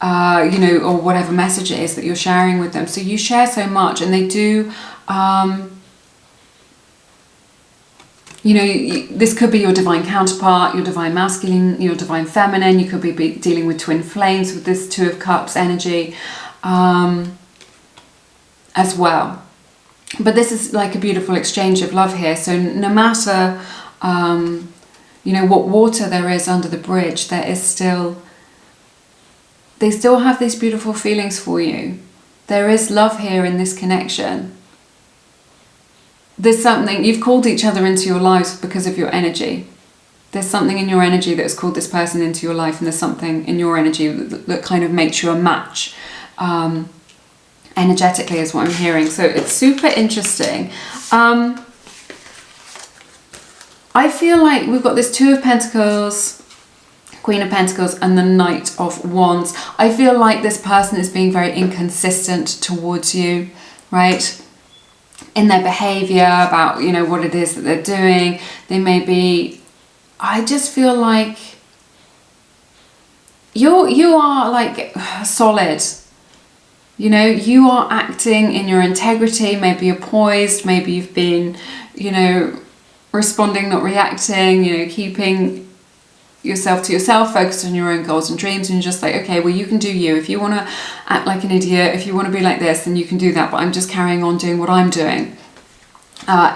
You know, or whatever message it is that you're sharing with them. So you share so much, and they do, you know, this could be your divine counterpart, your divine masculine, your divine feminine. You could be dealing with twin flames with this 2 of Cups energy as well. But this is like a beautiful exchange of love here. So no matter, you know, what water there is under the bridge, there is still, they still have these beautiful feelings for you. There is love here in this connection. There's something, you've called each other into your lives because of your energy. There's something in your energy that has called this person into your life, and there's something in your energy that kind of makes you a match. Energetically is what I'm hearing. So it's super interesting. I feel like we've got this Two of Pentacles, Queen of Pentacles, and the Knight of Wands. I feel like this person is being very inconsistent towards you, right? In their behavior, about, you know, what it is that they're doing. They may be, I just feel like you are like solid. You know, you are acting in your integrity. Maybe you're poised, maybe you've been, you know, responding, not reacting, you know, keeping yourself to yourself, focused on your own goals and dreams, and you're just like, okay, well, you can do you. If you want to act like an idiot, if you want to be like this, then you can do that, but I'm just carrying on doing what I'm doing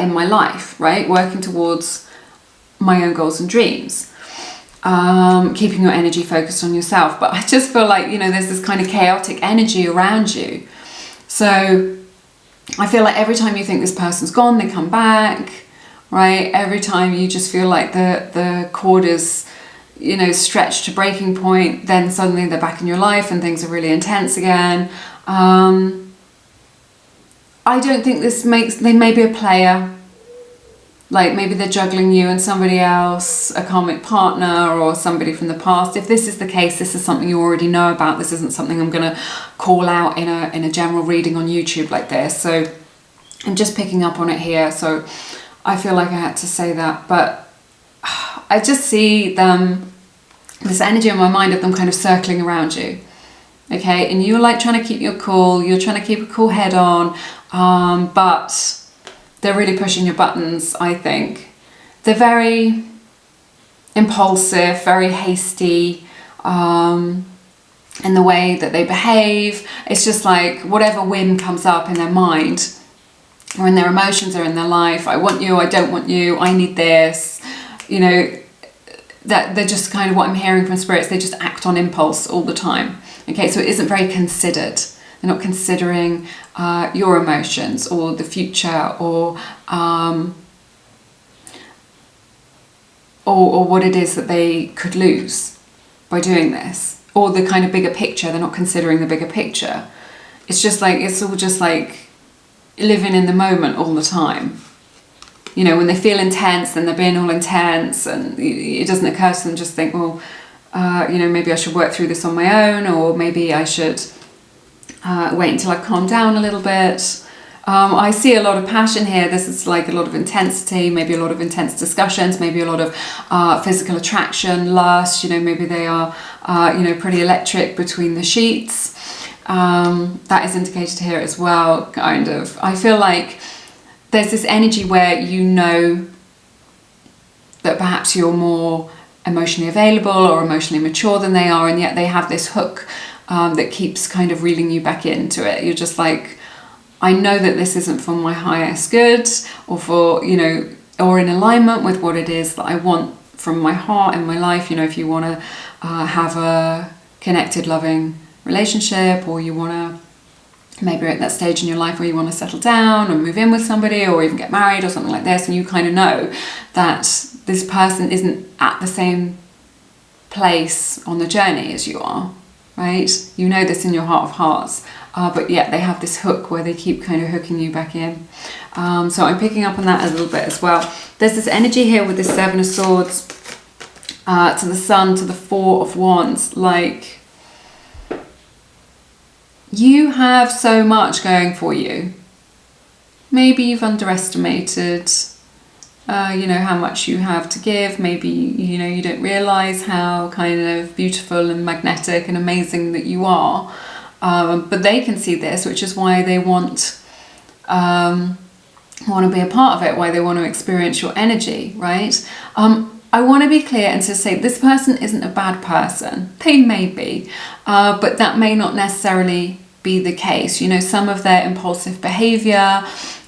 in my life, right? Working towards my own goals and dreams, keeping your energy focused on yourself. But I just feel like, you know, there's this kind of chaotic energy around you. So I feel like every time you think this person's gone, they come back, right? Every time you just feel like the cord is, you know, stretched to breaking point, then suddenly they're back in your life and things are really intense again. I don't think this makes, they may be a player, like maybe they're juggling you and somebody else, a karmic partner or somebody from the past. If this is the case, this is something you already know about. This isn't something I'm going to call out in a general reading on YouTube like this. So I'm just picking up on it here. So I feel like I had to say that, but I just see them, this energy in my mind of them kind of circling around you. Okay, and you're like trying to keep your cool, you're trying to keep a cool head on, but they're really pushing your buttons, I think. They're very impulsive, very hasty, in the way that they behave. It's just like whatever whim comes up in their mind or in their emotions or in their life. I want you, I don't want you, I need this, you know, that they're just kind of what I'm hearing from spirits. They just act on impulse all the time. Okay, so it isn't very considered. They're not considering your emotions or the future or what it is that they could lose by doing this, or the kind of bigger picture. They're not considering the bigger picture. It's just like, it's all just like living in the moment all the time. You know, when they feel intense, then they're being all intense, and it doesn't occur to them just think, well, you know, maybe I should work through this on my own, or maybe I should wait until I calm down a little bit. I see a lot of passion here. This is like a lot of intensity, maybe a lot of intense discussions, maybe a lot of physical attraction, lust, you know, maybe they are, you know, pretty electric between the sheets. That is indicated here as well, kind of. I feel like there's this energy where you know that perhaps you're more emotionally available or emotionally mature than they are, and yet they have this hook that keeps kind of reeling you back into it. You're just like, I know that this isn't for my highest good, or for, you know, or in alignment with what it is that I want from my heart and my life. You know, if you want to have a connected, loving relationship, or you want to, maybe you're at that stage in your life where you want to settle down or move in with somebody, or even get married or something like this, and you kind of know that this person isn't at the same place on the journey as you are, right? You know this in your heart of hearts, but yet they have this hook where they keep kind of hooking you back in. So I'm picking up on that a little bit as well. There's this energy here with this Seven of Swords to the Sun, to the Four of Wands, like you have so much going for you. Maybe you've underestimated, you know, how much you have to give. Maybe, you know, you don't realise how kind of beautiful and magnetic and amazing that you are. But they can see this, which is why they want to be a part of it, why they want to experience your energy, right? I want to be clear and to say this person isn't a bad person. They may be, but that may not necessarily be the case. You know, some of their impulsive behavior,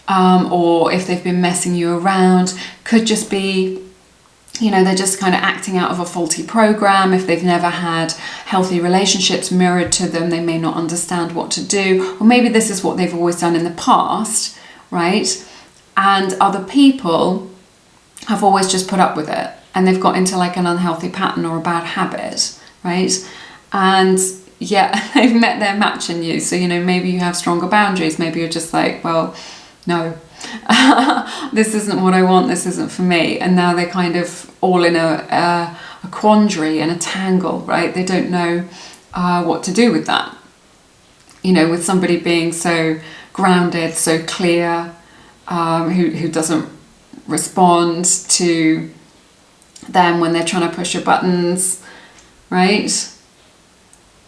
or if they've been messing you around, could just be you know, they're just kind of acting out of a faulty program. If they've never had healthy relationships mirrored to them, they may not understand what to do. Or maybe this is what they've always done in the past, right? And other people have always just put up with it, and they've got into like an unhealthy pattern or a bad habit, right? And yeah, they've met their match in you. So, you know, maybe you have stronger boundaries. Maybe you're just like, well, no, this isn't what I want. This isn't for me. And now they're kind of all in a quandary and a tangle, right? They don't know what to do with that. You know, with somebody being so grounded, so clear, who doesn't respond to them when they're trying to push your buttons, right?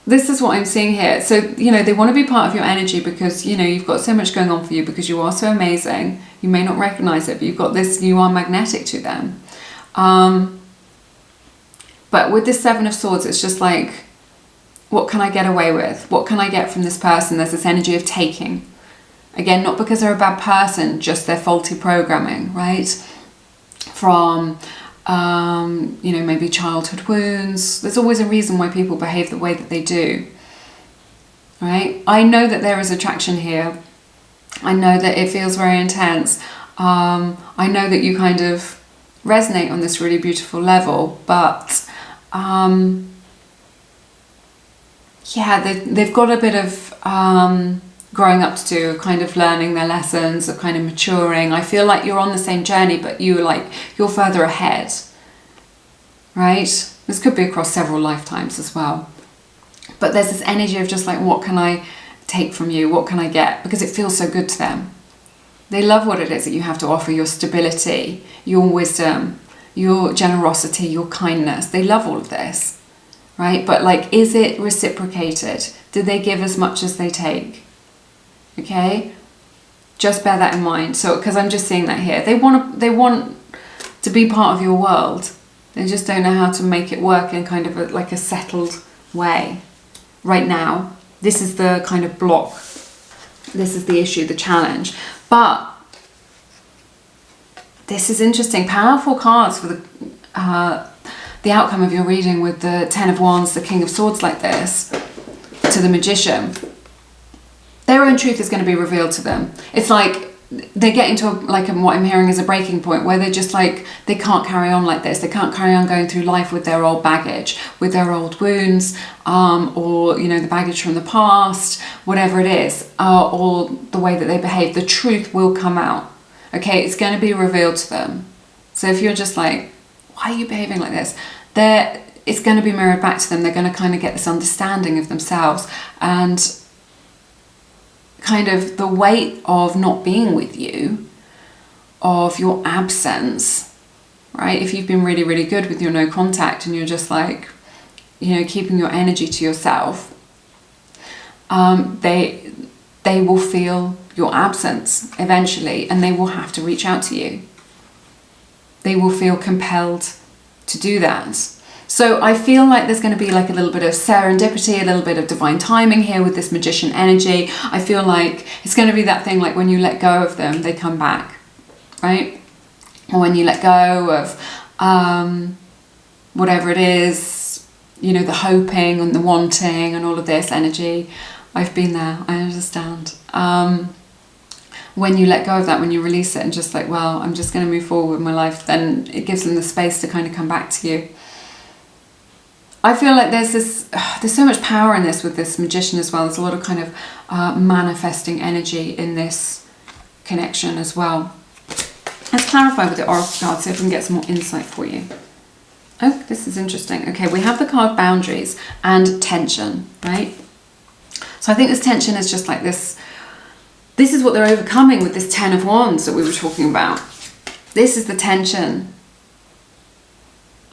This is what I'm seeing here. So, you know, they want to be part of your energy because, you know, you've got so much going on for you, because you are so amazing. You may not recognize it, but you've got this, you are magnetic to them. But with this Seven of Swords, it's just like, what can I get away with? What can I get from this person? There's this energy of taking. Again, not because they're a bad person, just their faulty programming, right? From, you know, maybe childhood wounds. There's always a reason why people behave the way that they do, right? I know that there is attraction here. I know that it feels very intense. I know that you kind of resonate on this really beautiful level, but yeah, they've got a bit of growing up to do, kind of learning their lessons, of kind of maturing. I feel like you're on the same journey, but you're further ahead, right? This could be across several lifetimes as well. But there's this energy of just like, what can I take from you? What can I get? Because it feels so good to them. They love what it is that you have to offer, your stability, your wisdom, your generosity, your kindness. They love all of this, right? But like, is it reciprocated? Do they give as much as they take? Okay, just bear that in mind. So, because I'm just seeing that here, they want to be part of your world. They just don't know how to make it work in kind of like a settled way. Right now, this is the kind of block. This is the issue, the challenge. But this is interesting. Powerful cards for the outcome of your reading with the Ten of Wands, the King of Swords like this, to the Magician. Their own truth is going to be revealed to them. It's like they're getting to what I'm hearing is a breaking point where they're just like, they can't carry on like this. They can't carry on going through life with their old baggage, with their old wounds, or, you know, the baggage from the past, whatever it is, or the way that they behave. The truth will come out. Okay, it's going to be revealed to them. So if you're just like, why are you behaving like this? It's going to be mirrored back to them. They're going to kind of get this understanding of themselves, and kind of the weight of not being with you, of your absence, right? If you've been really, really good with your no contact and you're just like, you know, keeping your energy to yourself, they will feel your absence eventually, and they will have to reach out to you. They will feel compelled to do that. So I feel like there's going to be like a little bit of serendipity, a little bit of divine timing here with this Magician energy. I feel like it's going to be that thing like when you let go of them, they come back, right? Or when you let go of whatever it is, you know, the hoping and the wanting and all of this energy. I've been there, I understand. When you let go of that, when you release it and just like, well, I'm just going to move forward with my life, then it gives them the space to kind of come back to you. I feel like there's so much power in this with this Magician as well. There's a lot of kind of manifesting energy in this connection as well. Let's clarify with the Oracle card, see if we can get some more insight for you. Oh, this is interesting. Okay, we have the card Boundaries and Tension, right? So I think this tension is just like this. This is what they're overcoming with this Ten of Wands that we were talking about. This is the tension.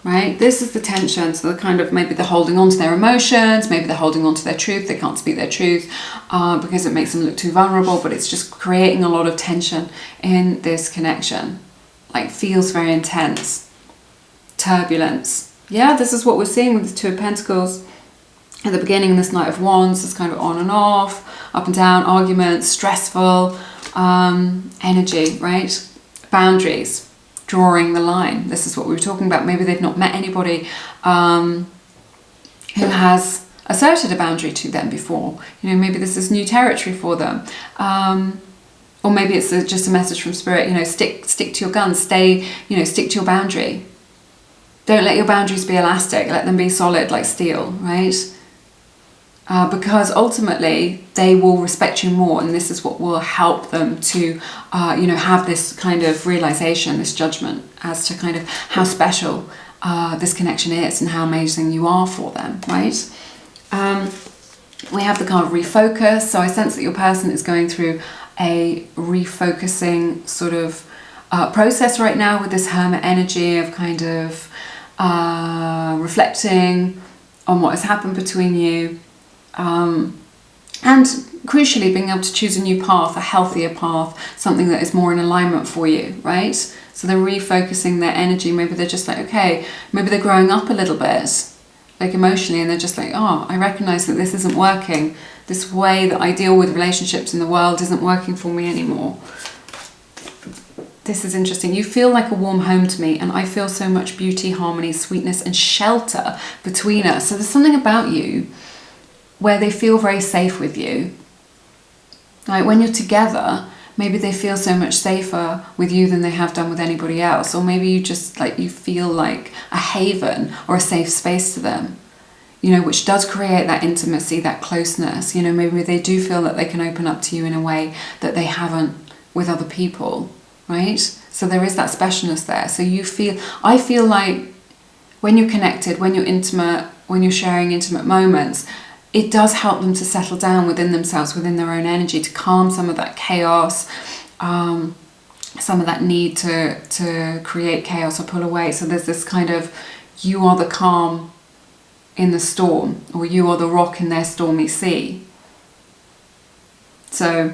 Right? This is the tension. So they're kind of, maybe they're holding on to their emotions, maybe they're holding on to their truth. They can't speak their truth because it makes them look too vulnerable, but it's just creating a lot of tension in this connection. Like, feels very intense. Turbulence. Yeah, this is what we're seeing with the Two of Pentacles. At the beginning, this Knight of Wands is kind of on and off, up and down, arguments, stressful energy, right? Boundaries. drawing the line. This is what we were talking about. Maybe they've not met anybody who has asserted a boundary to them before. You know, maybe this is new territory for them. Or maybe it's just a message from Spirit, you know, stick to your guns, stick to your boundary. Don't let your boundaries be elastic, let them be solid like steel, right? Because ultimately they will respect you more, and this is what will help them to, have this kind of realization, this judgment as to kind of how special this connection is and how amazing you are for them, right? We have the card refocus. So I sense that your person is going through a refocusing sort of process right now with this Hermit energy of kind of reflecting on what has happened between you, and crucially being able to choose a new path, a healthier path, something that is more in alignment for you, right? So they're refocusing their energy. Maybe they're just like, okay, maybe they're growing up a little bit, like emotionally, and they're just like, oh, I recognize that this isn't working. This way that I deal with relationships in the world isn't working for me anymore. This is interesting. You feel like a warm home to me, and I feel so much beauty, harmony, sweetness, and shelter between us. So there's something about you where they feel very safe with you. Like when you're together, maybe they feel so much safer with you than they have done with anybody else. Or maybe you just you feel like a haven or a safe space to them, which does create that intimacy, that closeness. Maybe they do feel that they can open up to you in a way that they haven't with other people, right? So there is that specialness there. So I feel like when you're connected, when you're intimate, when you're sharing intimate moments, it does help them to settle down within themselves, within their own energy, to calm some of that chaos, some of that need to create chaos or pull away. So there's this kind of, you are the calm in the storm, or you are the rock in their stormy sea. So,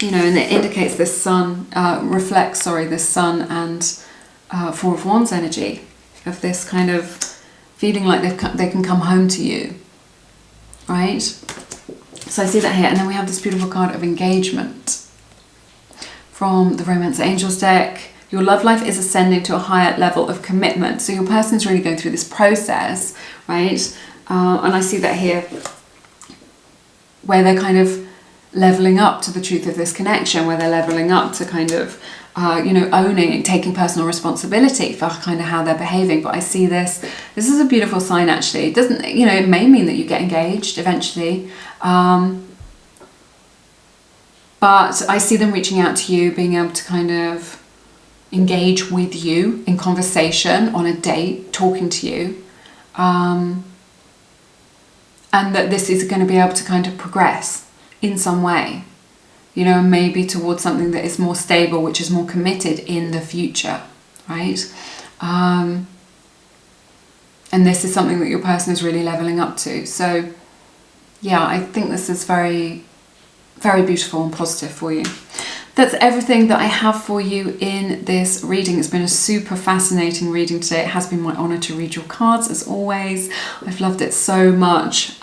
and it indicates this sun, reflects this sun and Four of Wands energy, of this kind of feeling like they can come home to you. Right? So I see that here. And then we have this beautiful card of engagement from the Romance Angels deck. Your love life is ascending to a higher level of commitment. So your person is really going through this process, right? And I see that here where they're kind of leveling up to the truth of this connection, where they're leveling up to kind of owning and taking personal responsibility for kind of how they're behaving. But I see this is a beautiful sign, actually. It doesn't, it may mean that you get engaged eventually, but I see them reaching out to you, being able to kind of engage with you in conversation, on a date, talking to you, and that this is going to be able to kind of progress in some way. Maybe towards something that is more stable, which is more committed in the future, right? And this is something that your person is really leveling up to. So, yeah, I think this is very, very beautiful and positive for you. That's everything that I have for you in this reading. It's been a super fascinating reading today. It has been my honour to read your cards, as always. I've loved it so much.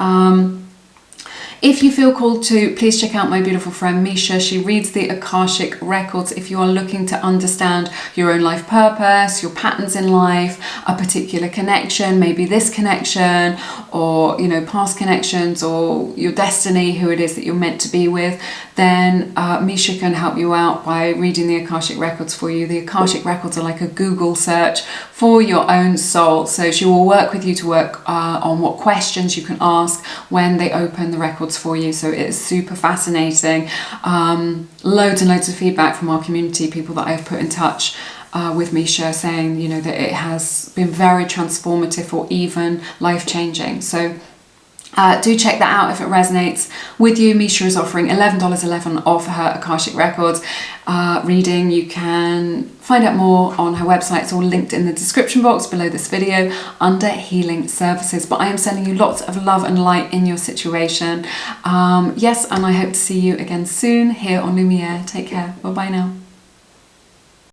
If you feel called to, please check out my beautiful friend Misha. She reads the Akashic records if you are looking to understand your own life purpose, your patterns in life, a particular connection, maybe this connection, or past connections, or your destiny, who it is that you're meant to be with. Then Misha can help you out by reading the Akashic records for you. The Akashic records are like a Google search for your own soul. So she will work with you to work on what questions you can ask when they open the records for you. So it is super fascinating. Loads and loads of feedback from our community, people that I have put in touch with Misha, saying that it has been very transformative or even life-changing. So do check that out if it resonates with you. Misha is offering $11.11 off her Akashic Records reading. You can find out more on her website. It's all linked in the description box below this video under Healing Services. But I am sending you lots of love and light in your situation. Yes, and I hope to see you again soon here on Lumiere. Take care. Bye-bye now.